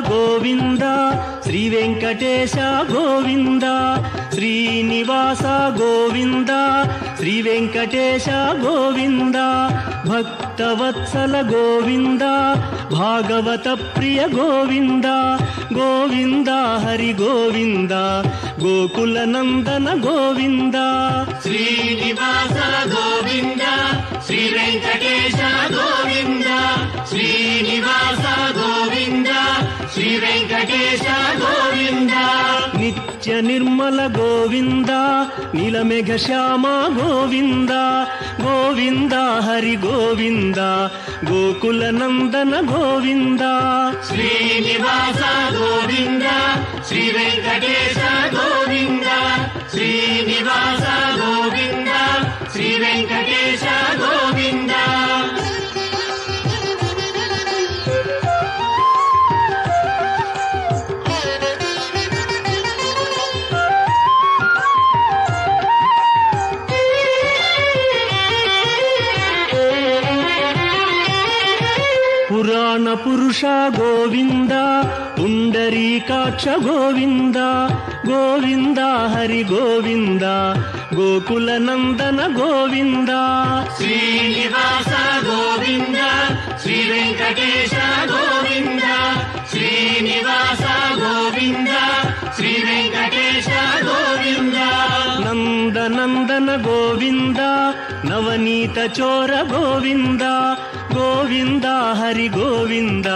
గోవింద శ్రీ వెంకటేశ గోవింద శ్రీనివాస గోవింద శ్రీ వెంకటేశ గోవింద భక్తవత్సల గోవింద భాగవత ప్రియ గోవింద గోవింద హరి గోవింద గోకుల నందన గోవింద శ్రీనివాస గోవింద శ్రీ వెంకటేశ గోవింద శ్రీనివాస గోవింద శ్రీ వెంకటేశ గోవింద నిత్య నిర్మల గోవింద నీలమేఘ శ్యామ గోవింద గోవింద హరి గోవింద గోకుల నందన గోవింద శ్రీనివాస గోవింద శ్రీ వెంకటేశ గోవింద శ్రీనివాస గోవింద శ్రీ వెంకటేశ గోవింద పురాణ పురుష గోవింద పుండరీకాక్ష గోవింద గోవింద హరి గోవింద గోకుల నందన గోవింద శ్రీనివాస గోవింద శ్రీ వెంకటేశ గోవింద శ్రీనివాస గోవింద శ్రీ వెంకటేశ గోవింద నందనందన గోవింద నవనీత చోర గోవింద గోవింద హరి గోవింద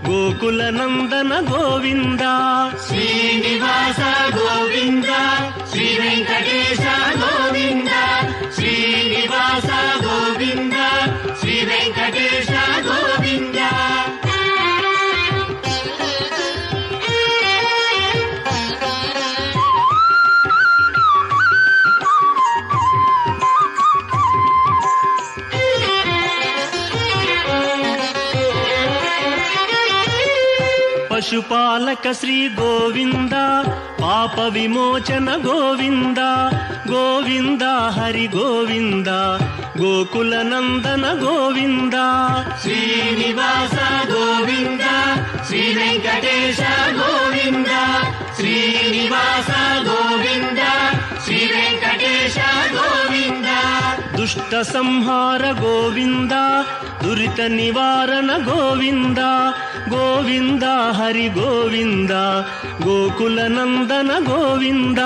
గోకుల నందన గోవింద శ్రీనివాస గోవింద శ్రీ వెంకటేశ గోవింద శ్రీనివాస గోవింద శ్రీ వెంకటేశ గోవింద పశుపాలక శ్రీ గోవింద పాప విమోచన గోవింద గోవింద హరి గోవింద గోకుల నందన గోవింద శ్రీనివాస గోవింద శ్రీ వెంకటేశ గోవింద శ్రీనివాస గోవింద శ్రీ వెంకటేశ గోవింద దుష్ట సంహార గోవింద దురిత నివారణ గోవింద గోవింద హరి గోవింద గోకుల నందన గోవింద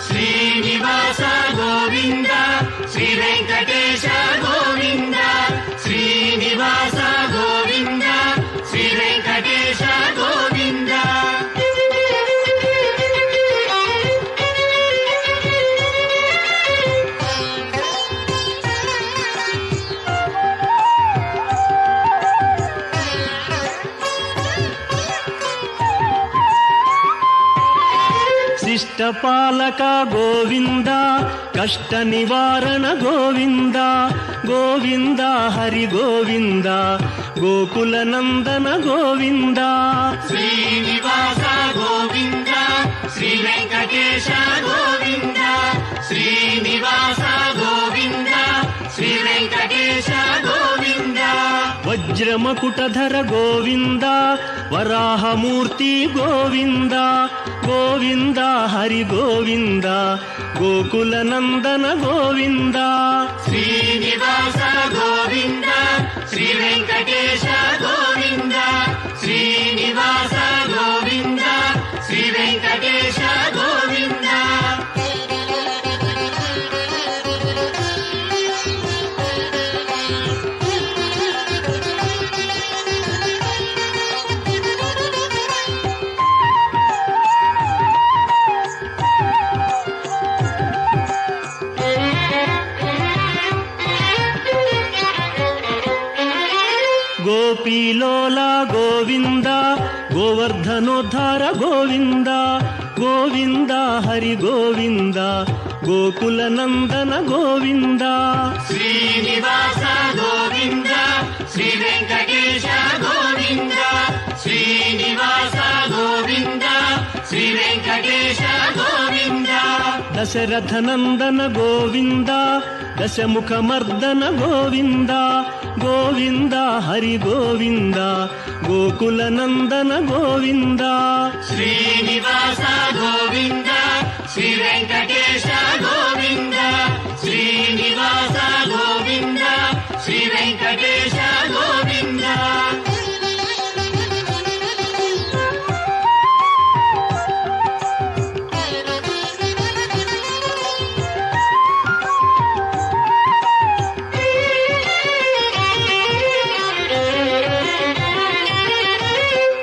శ్రీనివాస గోవింద శ్రీ వెంకటేశ గోవింద శ్రీనివాస గోవింద శ్రీ వెంకటేశ గోవింద శిష్టపాలక గోవింద కష్ట నివారణ గోవింద గోవింద హరి గోవింద గోకుల నందన గోవింద శ్రీనివాస గోవింద శ్రీ వెంకటేశ గోవింద శ్రీనివాస గోవింద శ్రీ వెంకటేశ గోవింద వజ్రమకుటధర గోవింద వరాహమూర్తి గోవింద గోవింద హరి గోవింద గోకుల నందన గోవింద శ్రీనివాస గోవింద శ్రీ వెంకటేశ గోవింద శ్రీనివాస గోవింద శ్రీ వెంకటేశ గోవింద గోపీలోల గోవింద గోవర్ధనోద్ధార గోవింద గోవింద హరి గోవింద గోకుల నందన గోవింద శ్రీనివాస గోవింద శ్రీ వెంకటేశ గోవింద శ్రీనివాస గోవింద శ్రీ వెంకటేశ గోవింద దశరథనందన గోవింద దశముఖమర్దన గోవింద గోవింద హరి గోవింద గోకులనందన గోవింద శ్రీనివాస గోవింద శ్రీ వెంకటేశ గోవింద శ్రీనివాస గోవింద శ్రీ వెంకటేశ గోవింద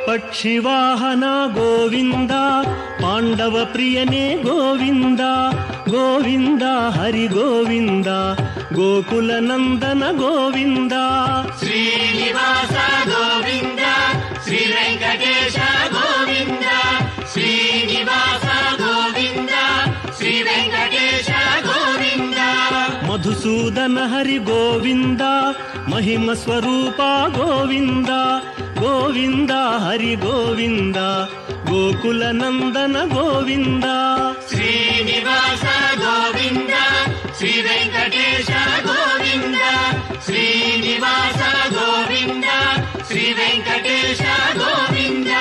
పక్షివాహన గోవింద పాండవ ప్రియనే గోవింద గోవింద హరి గోవింద గోకులనందన గోవింద శ్రీనివాస గోవింద శ్రీ వెంకటేశ గోవింద శ్రీనివాస గోవింద శ్రీ వెంకటేశ గోవింద మధుసూదన హరి గోవింద మహిమ స్వరూప గోవింద గోవింద హరి గోవింద గోకులనందన గోవింద శ్రీనివాస గోవింద శ్రీ వెంకటేశ గోవింద శ్రీనివాస గోవింద శ్రీ వెంకటేశ గోవింద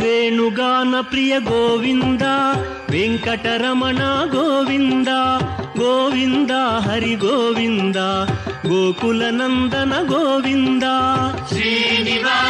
వేణుగాన ప్రియ గోవింద వెంకటరమణ గోవింద గోవింద హరి గోవింద గోకులనందన గోవింద శ్రీనివాస